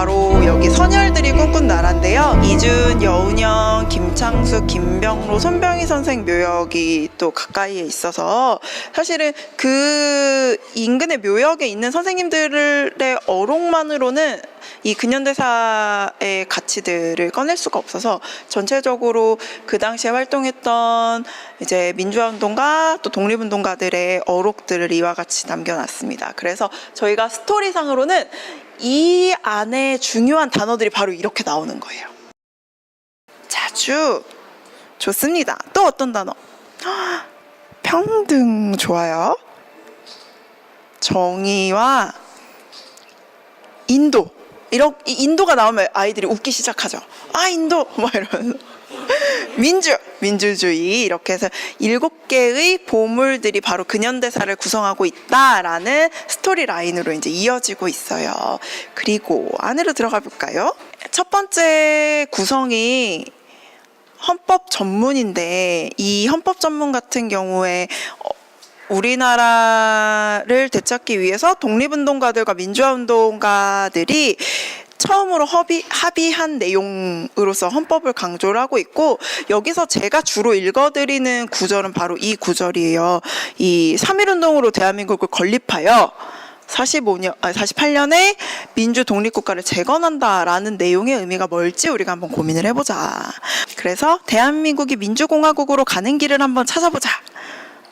바로 여기 선열들이 꿈꾼 나라인데요. 이준, 여운형, 김창숙, 김병로, 손병희 선생 묘역이 또 가까이에 있어서 사실은 그 인근의 묘역에 있는 선생님들의 어록만으로는 이 근현대사의 가치들을 꺼낼 수가 없어서 전체적으로 그 당시에 활동했던 이제 민주화운동가 또 독립운동가들의 어록들을 이와 같이 남겨놨습니다. 그래서 저희가 스토리상으로는 이 안에 중요한 단어들이 바로 이렇게 나오는 거예요. 자주. 좋습니다. 또 어떤 단어? 평등 좋아요. 정의와 인도. 이렇게 인도가 나오면 아이들이 웃기 시작하죠. 아, 인도 막 이러면서. 민주주의 이렇게 해서 7개의 보물들이 바로 근현대사를 구성하고 있다라는 스토리 라인으로 이제 이어지고 있어요. 그리고 안으로 들어가 볼까요? 첫 번째 구성이 헌법 전문인데 이 헌법 전문 같은 경우에 우리나라를 되찾기 위해서 독립운동가들과 민주화운동가들이 처음으로 합의한 내용으로서 헌법을 강조를 하고 있고, 여기서 제가 주로 읽어드리는 구절은 바로 이 구절이에요. 이 3.1운동으로 대한민국을 건립하여 48년에 민주 독립국가를 재건한다라는 내용의 의미가 뭘지 우리가 한번 고민을 해보자. 그래서 대한민국이 민주공화국으로 가는 길을 한번 찾아보자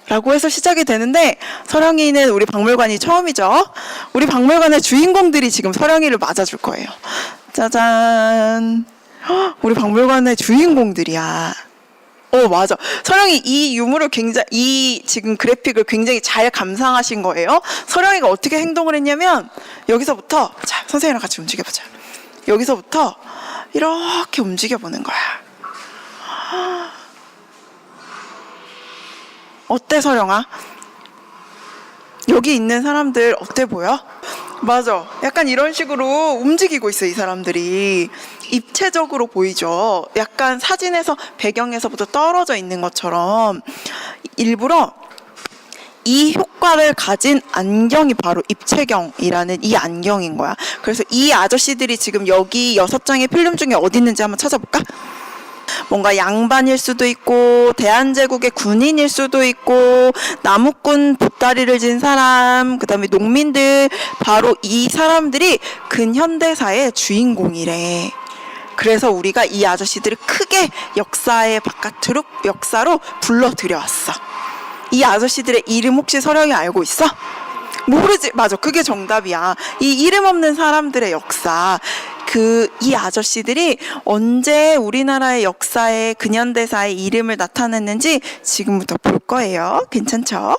라고 해서 시작이 되는데, 서령이는 우리 박물관이 처음이죠. 우리 박물관의 주인공들이 지금 서령이를 맞아줄 거예요. 짜잔. 우리 박물관의 주인공들이야. 맞아. 서령이 이 유물을 이 지금 그래픽을 굉장히 잘 감상하신 거예요. 서령이가 어떻게 행동을 했냐면, 여기서부터, 자, 선생님이랑 같이 움직여보자. 여기서부터 이렇게 움직여보는 거야. 어때, 서령아? 여기 있는 사람들 어때 보여? 맞아. 약간 이런 식으로 움직이고 있어, 이 사람들이. 입체적으로 보이죠? 약간 사진에서 배경에서부터 떨어져 있는 것처럼 일부러 이 효과를 가진 안경이 바로 입체경이라는 이 안경인 거야. 그래서 이 아저씨들이 지금 여기 6장의 필름 중에 어디 있는지 한번 찾아볼까? 뭔가 양반일 수도 있고 대한제국의 군인일 수도 있고 나무꾼 보따리를 진 사람, 그 다음에 농민들, 바로 이 사람들이 근현대사의 주인공이래. 그래서 우리가 이 아저씨들을 크게 역사의 바깥으로, 역사로 불러들여왔어. 이 아저씨들의 이름 혹시 서령이 알고 있어? 모르지. 맞아, 그게 정답이야. 이 이름 없는 사람들의 역사, 이 아저씨들이 언제 우리나라의 역사에 근현대사의 이름을 나타냈는지 지금부터 볼 거예요. 괜찮죠?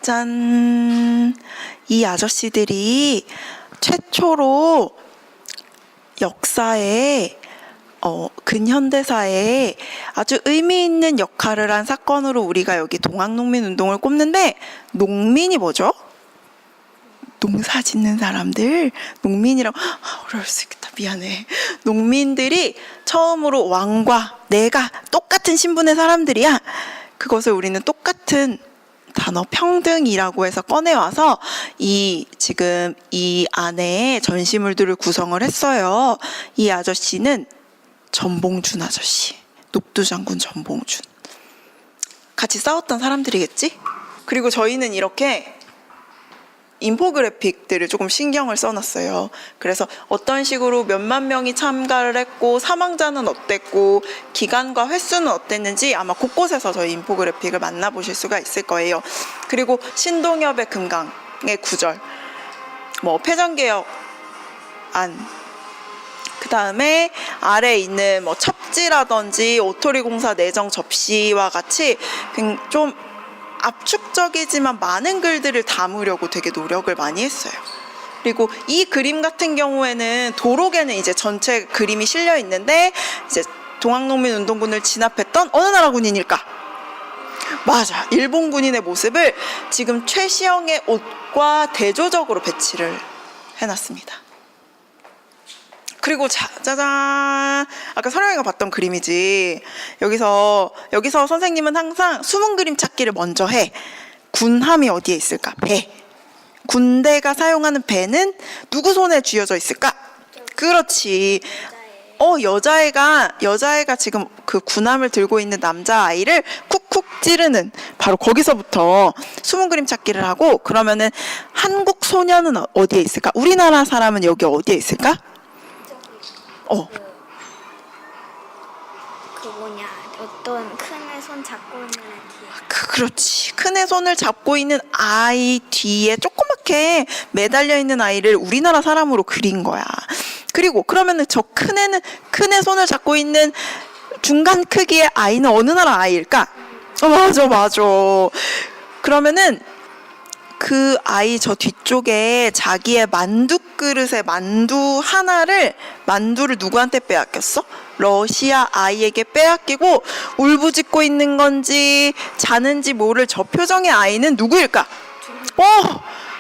짠! 이 아저씨들이 최초로 역사에 근현대사에 아주 의미 있는 역할을 한 사건으로 우리가 여기 동학농민운동을 꼽는데, 농민이 뭐죠? 농사 짓는 사람들, 농민이라고, 어려울 수 있겠다, 미안해. 농민들이 처음으로 왕과 내가 똑같은 신분의 사람들이야. 그것을 우리는 똑같은 단어 평등이라고 해서 꺼내와서 지금 이 안에 전시물들을 구성을 했어요. 이 아저씨는 전봉준 아저씨, 녹두장군 전봉준. 같이 싸웠던 사람들이겠지? 그리고 저희는 이렇게 인포그래픽들을 조금 신경을 써놨어요. 그래서 어떤 식으로 몇만 명이 참가를 했고 사망자는 어땠고 기간과 횟수는 어땠는지 아마 곳곳에서 저희 인포그래픽을 만나보실 수가 있을 거예요. 그리고 신동엽의 금강의 구절, 폐전개혁 안, 그 다음에 아래에 있는 첩지라든지 오토리공사 내정 접시와 같이 좀 압축적이지만 많은 글들을 담으려고 되게 노력을 많이 했어요. 그리고 이 그림 같은 경우에는 도록에는 이제 전체 그림이 실려 있는데, 이제 동학농민운동군을 진압했던 어느 나라 군인일까? 맞아, 일본 군인의 모습을 지금 최시영의 옷과 대조적으로 배치를 해놨습니다. 그리고 짜잔, 아까 서령이가 봤던 그림이지. 여기서 선생님은 항상 숨은 그림 찾기를 먼저 해. 군함이 어디에 있을까? 배. 군대가 사용하는 배는 누구 손에 쥐어져 있을까? 그렇지. 여자애가 지금 그 군함을 들고 있는 남자아이를 쿡쿡 찌르는, 바로 거기서부터 숨은 그림 찾기를 하고, 그러면은 한국 소녀는 어디에 있을까? 우리나라 사람은 여기 어디에 있을까? 어떤 큰 애 손 잡고 있는 애 뒤에. 그렇지. 큰 애 손을 잡고 있는 아이 뒤에 조그맣게 매달려 있는 아이를 우리나라 사람으로 그린 거야. 그리고 그러면은 저 큰 애 손을 잡고 있는 중간 크기의 아이는 어느 나라 아이일까? 맞아. 그러면은 그 아이 저 뒤쪽에 자기의 만두 그릇에 만두를 누구한테 빼앗겼어? 러시아 아이에게 빼앗기고 울부짖고 있는 건지 자는지 모를 저 표정의 아이는 누구일까?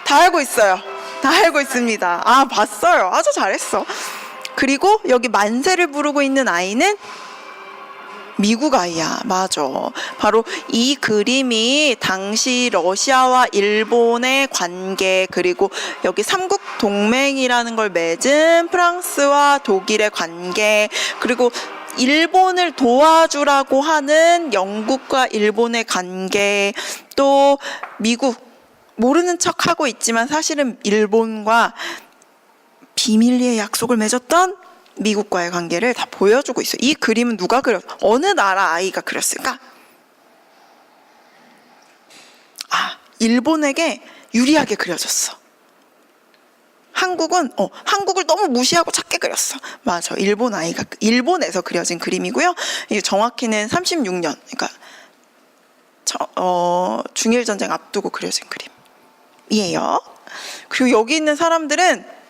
다 알고 있어요. 다 알고 있습니다. 봤어요. 아주 잘했어. 그리고 여기 만세를 부르고 있는 아이는 미국 아이야. 맞아. 바로 이 그림이 당시 러시아와 일본의 관계, 그리고 여기 삼국 동맹이라는 걸 맺은 프랑스와 독일의 관계, 그리고 일본을 도와주라고 하는 영국과 일본의 관계, 또 미국 모르는 척하고 있지만 사실은 일본과 비밀리에 약속을 맺었던 미국과의 관계를 다 보여주고 있어요. 이 그림은 누가 그렸어? 어느 나라 아이가 그렸을까? 일본에게 유리하게 그려졌어. 한국을 너무 무시하고 작게 그렸어. 맞아. 일본에서 그려진 그림이고요. 이게 정확히는 36년, 그러니까 중일 전쟁 앞두고 그려진 그림이에요. 그리고 여기 있는 사람들은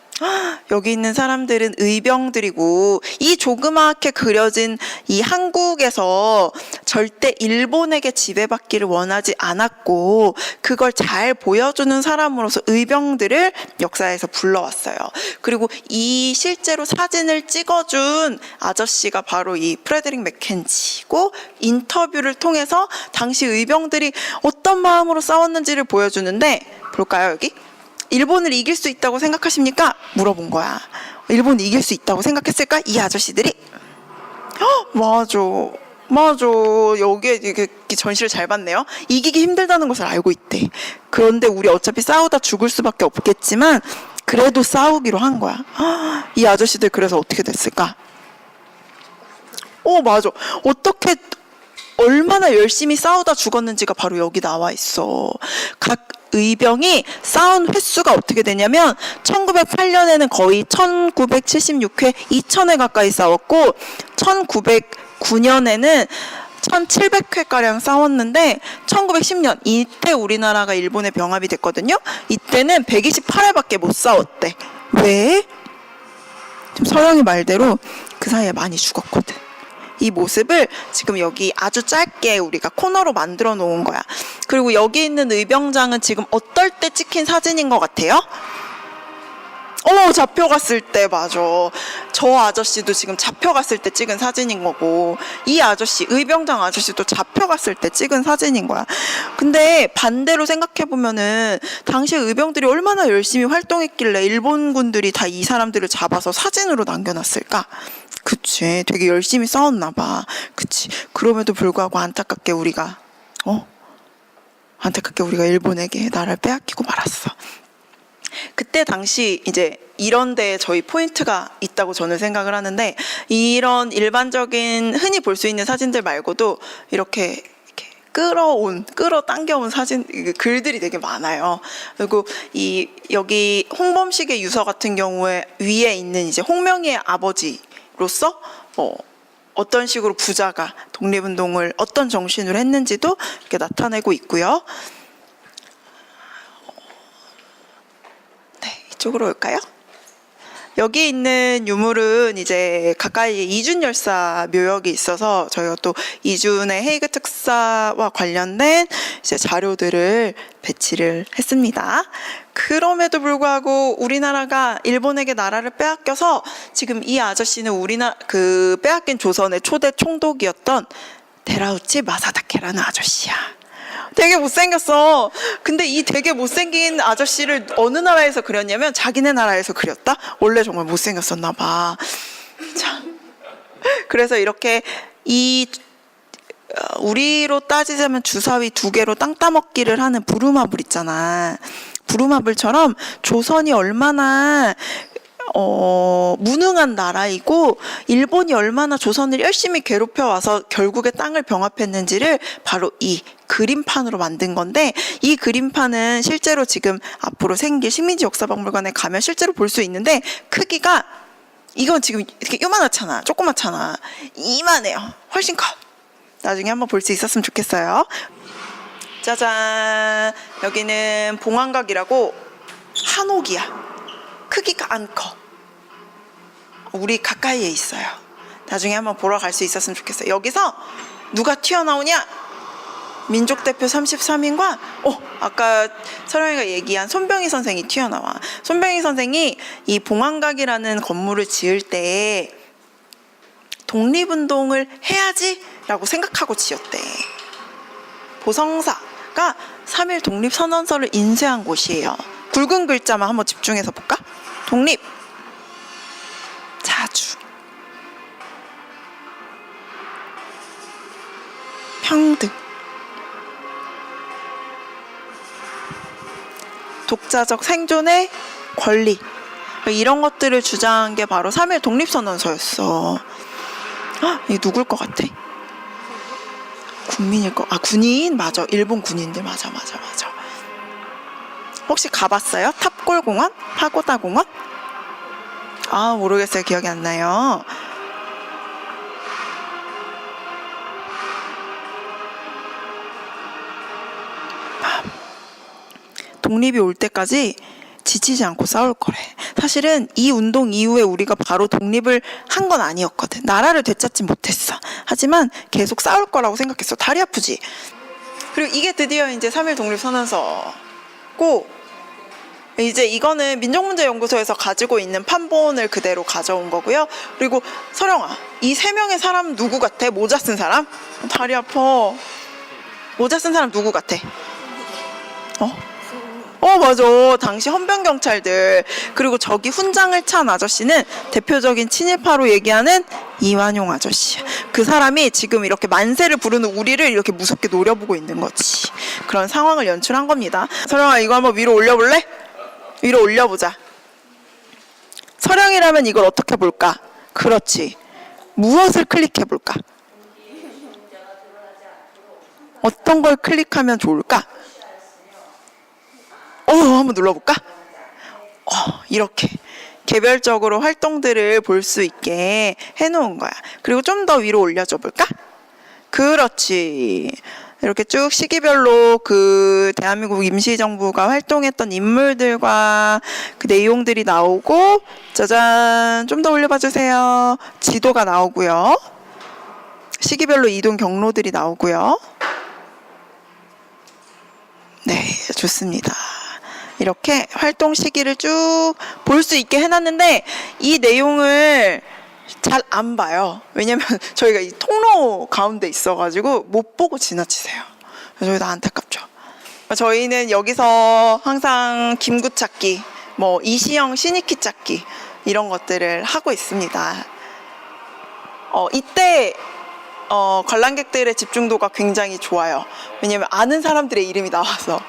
의병들이고, 이 조그맣게 그려진 이 한국에서 절대 일본에게 지배받기를 원하지 않았고, 그걸 잘 보여주는 사람으로서 의병들을 역사에서 불러왔어요. 그리고 이 실제로 사진을 찍어준 아저씨가 바로 이 프레드릭 맥켄지고, 인터뷰를 통해서 당시 의병들이 어떤 마음으로 싸웠는지를 보여주는데, 볼까요, 여기? 일본을 이길 수 있다고 생각하십니까? 물어본 거야. 일본을 이길 수 있다고 생각했을까? 이 아저씨들이? 맞아. 여기에 이렇게 전시를 잘 봤네요. 이기기 힘들다는 것을 알고 있대. 그런데 우리 어차피 싸우다 죽을 수밖에 없겠지만 그래도 싸우기로 한 거야. 이 아저씨들 그래서 어떻게 됐을까? 맞아. 얼마나 열심히 싸우다 죽었는지가 바로 여기 나와 있어. 각 의병이 싸운 횟수가 어떻게 되냐면 1908년에는 거의 1976회, 2000회 가까이 싸웠고, 1909년에는 1700회가량 싸웠는데, 1910년 이때 우리나라가 일본에 병합이 됐거든요. 이때는 128회밖에 못 싸웠대. 왜? 지금 서영이 말대로 그 사이에 많이 죽었거든. 이 모습을 지금 여기 아주 짧게 우리가 코너로 만들어 놓은 거야. 그리고 여기 있는 의병장은 지금 어떨 때 찍힌 사진인 것 같아요? 잡혀갔을 때. 맞아. 저 아저씨도 지금 잡혀갔을 때 찍은 사진인 거고, 이 아저씨, 의병장 아저씨도 잡혀갔을 때 찍은 사진인 거야. 근데 반대로 생각해보면은 당시 의병들이 얼마나 열심히 활동했길래 일본군들이 다 이 사람들을 잡아서 사진으로 남겨놨을까? 그치. 되게 열심히 싸웠나 봐. 그치. 그럼에도 불구하고 안타깝게 우리가 일본에게 나라를 빼앗기고 말았어. 그때 당시 이제 이런 데에 저희 포인트가 있다고 저는 생각을 하는데, 이런 일반적인 흔히 볼 수 있는 사진들 말고도 이렇게 끌어당겨온 사진, 글들이 되게 많아요. 그리고 여기 홍범식의 유서 같은 경우에 위에 있는 이제 홍명희의 아버지로서 어떤 식으로 부자가 독립운동을 어떤 정신으로 했는지도 이렇게 나타내고 있고요. 네, 이쪽으로 올까요? 여기 있는 유물은 이제 가까이 이준 열사 묘역이 있어서 저희가 또 이준의 헤이그 특사와 관련된 이제 자료들을 배치를 했습니다. 그럼에도 불구하고 우리나라가 일본에게 나라를 빼앗겨서 지금 이 아저씨는 빼앗긴 조선의 초대 총독이었던 데라우치 마사다케라는 아저씨야. 되게 못생겼어. 근데 이 되게 못생긴 아저씨를 어느 나라에서 그렸냐면 자기네 나라에서 그렸다? 원래 정말 못생겼었나 봐. 참. 그래서 이렇게 우리로 따지자면 주사위 2개로 땅 따먹기를 하는 부루마블 있잖아. 부루마블처럼 조선이 얼마나 무능한 나라이고 일본이 얼마나 조선을 열심히 괴롭혀 와서 결국에 땅을 병합했는지를 바로 이 그림판으로 만든 건데, 이 그림판은 실제로 지금 앞으로 생길 식민지 역사박물관에 가면 실제로 볼 수 있는데, 크기가 이건 지금 이렇게 요만하잖아. 조그맣잖아. 이만해요. 훨씬 커. 나중에 한번 볼 수 있었으면 좋겠어요. 짜잔. 여기는 봉황각이라고 한옥이야. 크기가 안 커. 우리 가까이에 있어요. 나중에 한번 보러 갈 수 있었으면 좋겠어요. 여기서 누가 튀어나오냐? 민족대표 33인과 아까 설영이가 얘기한 손병희 선생이 튀어나와. 손병희 선생이 이 봉황각이라는 건물을 지을 때 독립운동을 해야지 라고 생각하고 지었대. 보성사가 3.1 독립선언서를 인쇄한 곳이에요. 굵은 글자만 한번 집중해서 볼까? 독립, 자주, 평등, 독자적 생존의 권리, 이런 것들을 주장한 게 바로 3.1 독립선언서였어. 이게 누굴 것 같아? 군민일 거. 군인 맞아. 일본 군인들 맞아. 혹시 가봤어요? 탑골공원? 파고다공원? 모르겠어요. 기억이 안 나요. 독립이 올 때까지 지치지 않고 싸울 거래. 사실은 이 운동 이후에 우리가 바로 독립을 한 건 아니었거든. 나라를 되찾지 못했어. 하지만 계속 싸울 거라고 생각했어. 다리 아프지? 그리고 이게 드디어 이제 3.1 독립선언서고, 이제 이거는 민족문제연구소에서 가지고 있는 판본을 그대로 가져온 거고요. 그리고 서령아, 이 3명의 사람 누구 같아? 모자 쓴 사람? 다리 아파. 모자 쓴 사람 누구 같아? 맞아. 당시 헌병경찰들. 그리고 저기 훈장을 찬 아저씨는 대표적인 친일파로 얘기하는 이완용 아저씨. 그 사람이 지금 이렇게 만세를 부르는 우리를 이렇게 무섭게 노려보고 있는 거지. 그런 상황을 연출한 겁니다. 서령아, 이거 한번 위로 올려볼래? 위로 올려보자. 서령이라면 이걸 어떻게 볼까? 그렇지. 무엇을 클릭해볼까? 어떤 걸 클릭하면 좋을까? 한번 눌러볼까? 이렇게 개별적으로 활동들을 볼 수 있게 해놓은 거야. 그리고 좀 더 위로 올려줘 볼까? 그렇지. 이렇게 쭉 시기별로 그 대한민국 임시정부가 활동했던 인물들과 그 내용들이 나오고, 짜잔, 좀 더 올려봐 주세요. 지도가 나오고요. 시기별로 이동 경로들이 나오고요. 네, 좋습니다. 이렇게 활동 시기를 쭉 볼 수 있게 해놨는데, 이 내용을 잘 안 봐요. 왜냐면 저희가 이 통로 가운데 있어가지고 못 보고 지나치세요. 그래서 저희도 안타깝죠. 저희는 여기서 항상 김구 찾기, 이시영 시니키 찾기 이런 것들을 하고 있습니다. 이때 관람객들의 집중도가 굉장히 좋아요. 왜냐면 아는 사람들의 이름이 나와서.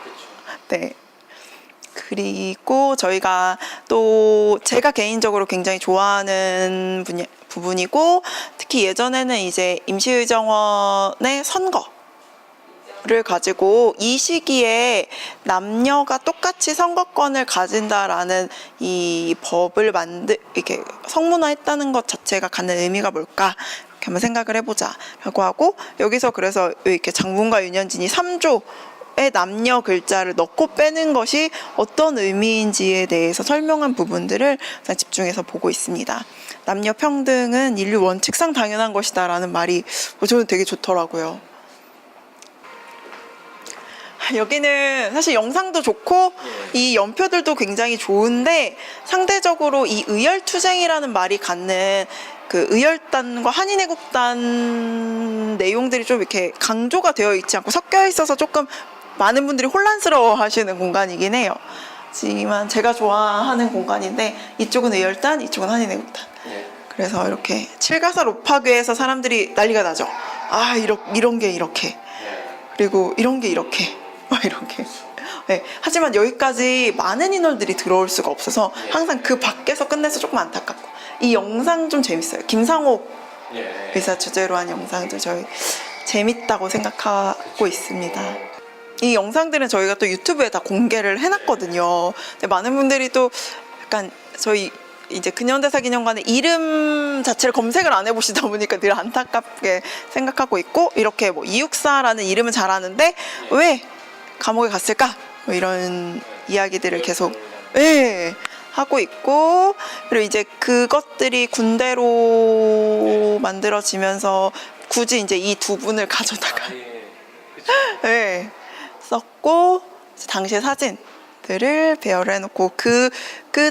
네. 그리고 저희가 또 제가 개인적으로 굉장히 좋아하는 부분이고, 특히 예전에는 이제 임시의정원의 선거를 가지고 이 시기에 남녀가 똑같이 선거권을 가진다라는 이 법을 이렇게 성문화했다는 것 자체가 갖는 의미가 뭘까? 이렇게 한번 생각을 해보자라고 하고, 여기서 그래서 이렇게 장군과 윤현진이 3조 남녀 글자를 넣고 빼는 것이 어떤 의미인지에 대해서 설명한 부분들을 집중해서 보고 있습니다. 남녀 평등은 인류 원칙상 당연한 것이다 라는 말이 저는 되게 좋더라고요. 여기는 사실 영상도 좋고 이 연표들도 굉장히 좋은데, 상대적으로 이 의열투쟁이라는 말이 갖는 그 의열단과 한인애국단 내용들이 좀 이렇게 강조가 되어 있지 않고 섞여 있어서 조금 많은 분들이 혼란스러워 하시는 공간이긴 해요. 하지만 제가 좋아하는 공간인데 이쪽은 의열단, 이쪽은 한인애국단. 그래서 이렇게 칠가사 롭파괴에서 사람들이 난리가 나죠. 아, 이런 게 이렇게. 그리고 이런 게 이렇게. 막 이렇게. 네. 하지만 여기까지 많은 인원들이 들어올 수가 없어서 항상 그 밖에서 끝내서 조금 안타깝고. 이 영상 좀 재밌어요. 김상옥 의사 주제로 한 영상들 저희 재밌다고 생각하고 있습니다. 이 영상들은 저희가 또 유튜브에 다 공개를 해놨거든요. 근데 많은 분들이 또 약간 저희 이제 근현대사 기념관의 이름 자체를 검색을 안 해보시다 보니까 늘 안타깝게 생각하고 있고, 이렇게 뭐 이육사라는 이름은 잘 아는데 왜 감옥에 갔을까? 뭐 이런 이야기들을 계속 하고 있고, 그리고 이제 그것들이 군대로 만들어지면서 굳이 이제 이 두 분을 가져다가 썼고, 당시의 사진들을 배열을 해놓고 그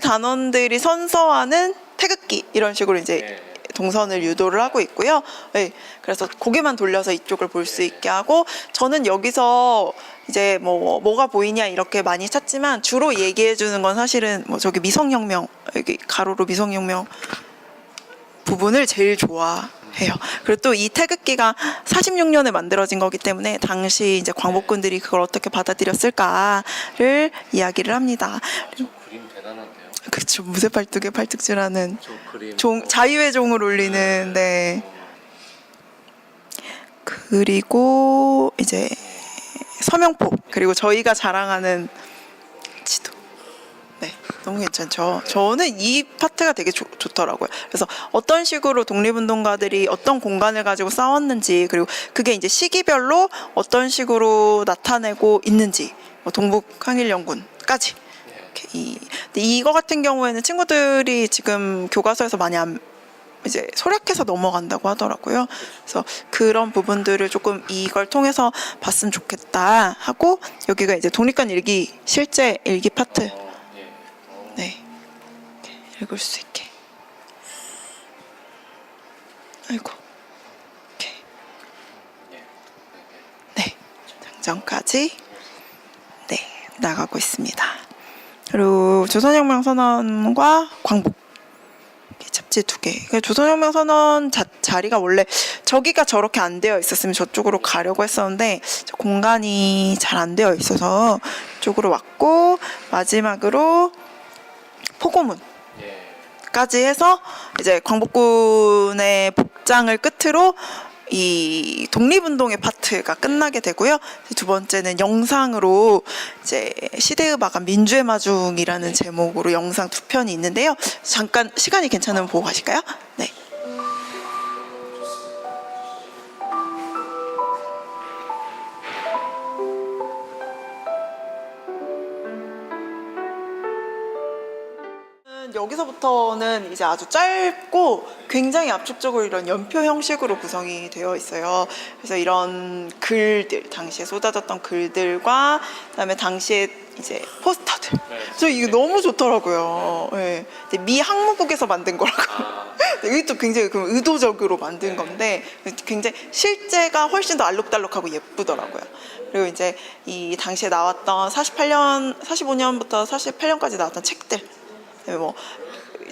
단원들이 선서하는 태극기 이런 식으로 이제 동선을 유도를 하고 있고요. 그래서 고개만 돌려서 이쪽을 볼 수 있게 하고, 저는 여기서 이제 뭐가 보이냐 이렇게 많이 찾지만 주로 얘기해 주는 건 사실은 뭐 저기 미성혁명, 여기 가로로 미성혁명 부분을 제일 좋아해요. 그리고 또 이 태극기가 46년에 만들어진 거기 때문에 당시 이제 광복군들이 그걸 어떻게 받아들였을까를 이야기를 합니다. 그림 대단한데요. 그렇죠. 무쇠팔뚝에 팔뚝질하는 저 그림 자유의 종을 올리는. 네. 그리고 이제 서명포, 그리고 저희가 자랑하는 지도. 네, 너무 괜찮죠. 저는 이 파트가 되게 좋더라고요. 그래서 어떤 식으로 독립운동가들이 어떤 공간을 가지고 싸웠는지, 그리고 그게 이제 시기별로 어떤 식으로 나타내고 있는지, 뭐 동북항일연군까지. 근데 이거 같은 경우에는 친구들이 지금 교과서에서 많이 이제 소략해서 넘어간다고 하더라고요. 그래서 그런 부분들을 조금 이걸 통해서 봤으면 좋겠다 하고, 여기가 이제 독립관 일기, 실제 일기 파트. 네, 읽을 수 있게. 아이고, 이렇게. 네, 장정까지 네 나가고 있습니다. 그리고 조선혁명 선언과 광복 잡지 2개. 그러니까 조선혁명 선언 자리가 원래 저기가 저렇게 안 되어 있었으면 저쪽으로 가려고 했었는데 공간이 잘 안 되어 있어서 이쪽으로 왔고, 마지막으로 포고문까지 해서 이제 광복군의 복장을 끝으로 이 독립운동의 파트가 끝나게 되고요. 두 번째는 영상으로 이제 시대의 마감 민주의 마중이라는 제목으로 영상 2편이 있는데요. 잠깐 시간이 괜찮으면 보고 가실까요? 네. 여기서부터는 이제 아주 짧고 굉장히 압축적으로 이런 연표 형식으로 구성이 되어 있어요. 그래서 이런 글들, 당시에 쏟아졌던 글들과 그다음에 당시에 이제 포스터들. 저 이거 너무 좋더라고요. 네. 미 항모국에서 만든 거라고. 이것도 굉장히 의도적으로 만든 건데 굉장히 실제가 훨씬 더 알록달록하고 예쁘더라고요. 그리고 이제 이 당시에 나왔던 45년부터 48년까지 나왔던 책들. 뭐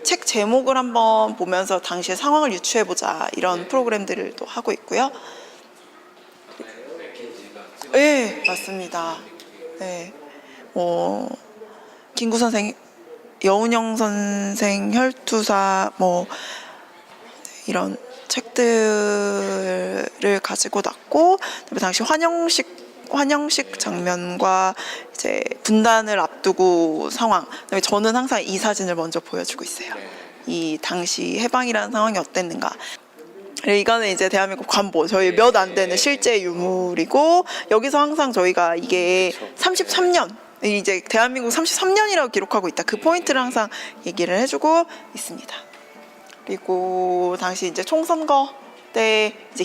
책 제목을 한번 보면서 당시의 상황을 유추해보자 이런 프로그램들을 또 하고 있고요. 네, 맞습니다. 네, 김구 선생, 여운형 선생 혈투사 뭐 이런 책들을 가지고 났고, 그다음에 당시 환영식 장면과 이제 분단을 앞두고 상황. 그다음에 저는 항상 이 사진을 먼저 보여주고 있어요. 이 당시 해방이라는 상황이 어땠는가. 이거는 이제 대한민국 관보, 저희 몇 안 되는 실제 유물이고, 여기서 항상 저희가 이게 33년, 이제 대한민국 33년이라고 기록하고 있다. 그 포인트를 항상 얘기를 해주고 있습니다. 그리고 당시 이제 총선거 때 이제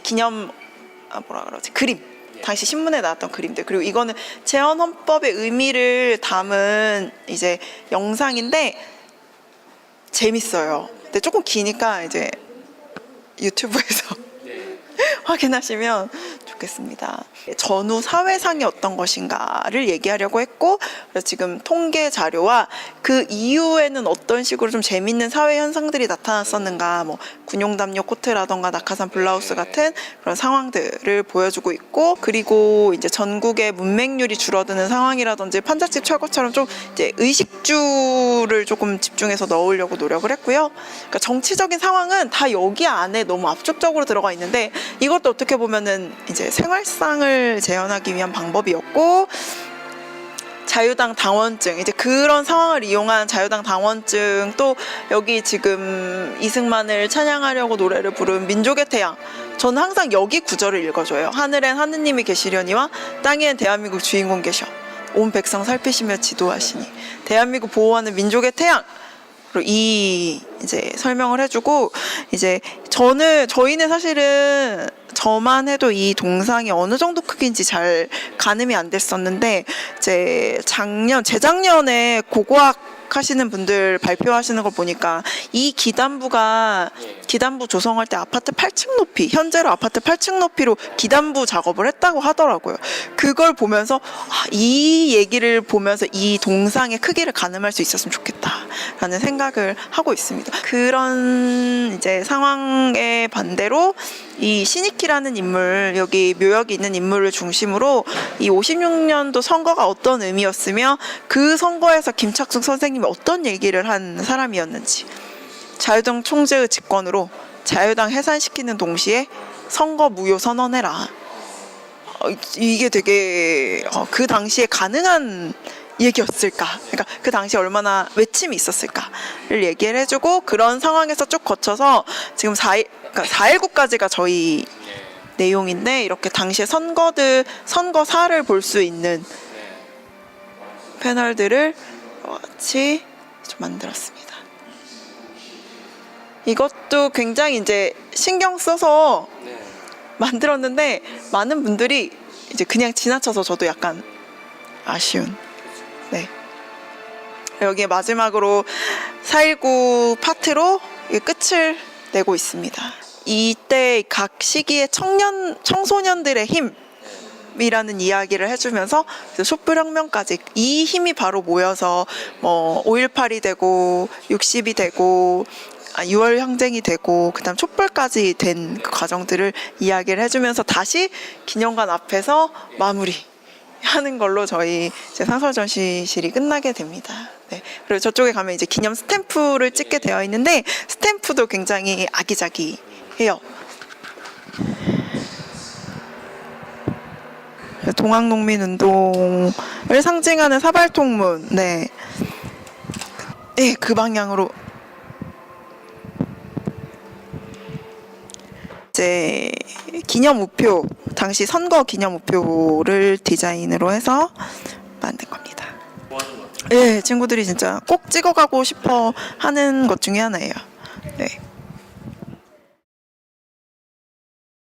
그림. 당시 신문에 나왔던 그림들. 그리고 이거는 제헌헌법의 의미를 담은 이제 영상인데 재밌어요. 근데 조금 기니까 이제 유튜브에서 네. 확인하시면 좋겠습니다. 전후 사회상이 어떤 것인가를 얘기하려고 했고, 그래서 지금 통계 자료와 그 이후에는 어떤 식으로 좀 재밌는 사회 현상들이 나타났었는가, 뭐 군용담요 코트라던가 낙하산 블라우스 같은 그런 상황들을 보여주고 있고, 그리고 이제 전국의 문맹률이 줄어드는 상황이라든지 판잣집 철거처럼 좀 이제 의식주를 조금 집중해서 넣으려고 노력을 했고요. 그러니까 정치적인 상황은 다 여기 안에 너무 압축적으로 들어가 있는데, 이것도 어떻게 보면은 이제 생활상을 재현하기 위한 방법이었고, 자유당 당원증, 이제 그런 상황을 이용한 자유당 당원증, 또 여기 지금 이승만을 찬양하려고 노래를 부른 민족의 태양, 저는 항상 여기 구절을 읽어줘요. 하늘엔 하느님이 계시려니와 땅에는 대한민국 주인공 계셔. 온 백성 살피시며 지도하시니. 대한민국 보호하는 민족의 태양. 그리고 이 이제 설명을 해주고, 이제 저희는 사실은 저만 해도 이 동상이 어느 정도 크기인지 잘 가늠이 안 됐었는데, 이제 재작년에 고고학 하시는 분들 발표하시는 걸 보니까 이 기단부 조성할 때 아파트 8층 높이, 현재로 아파트 8층 높이로 기단부 작업을 했다고 하더라고요. 그걸 보면서 이 얘기를 보면서 이 동상의 크기를 가늠할 수 있었으면 좋겠다라는 생각을 하고 있습니다. 그런 이제 상황에 반대로 이 신익희라는 인물, 여기 묘역이 있는 인물을 중심으로 이 56년도 선거가 어떤 의미였으며, 그 선거에서 김착숙 선생님이 어떤 얘기를 한 사람이었는지, 자유당 총재의 집권으로 자유당 해산시키는 동시에 선거 무효 선언해라. 이게 되게 그 당시에 가능한 얘기였을까? 그러니까 그 당시에 얼마나 외침이 있었을까를 얘기를 해주고, 그런 상황에서 쭉 거쳐서 지금 4.19까지가 저희 내용인데, 이렇게 당시에 선거사를 볼 수 있는 패널들을 같이 좀 만들었습니다. 이것도 굉장히 이제 신경 써서 만들었는데, 많은 분들이 이제 그냥 지나쳐서 저도 약간 아쉬운. 네. 여기에 마지막으로 4.19 파트로 끝을 내고 있습니다. 이때 각 시기의 청소년들의 힘이라는 이야기를 해주면서 촛불혁명까지 이 힘이 바로 모여서 뭐 5.18이 되고 60이 되고 6월 항쟁이 되고 그다음 촛불까지 된 그 과정들을 이야기를 해주면서 다시 기념관 앞에서 마무리하는 걸로 저희 이제 상설 전시실이 끝나게 됩니다. 네. 그리고 저쪽에 가면 이제 기념 스탬프를 찍게 되어 있는데, 스탬프도 굉장히 아기자기해요. 동학농민운동을 상징하는 사발통문, 네, 그 방향으로 이제 기념 우표, 당시 선거 기념 우표를 디자인으로 해서 만든 겁니다. 뭐 하는 것 같아요? 네, 친구들이 진짜 꼭 찍어가고 싶어 하는 것 중에 하나예요.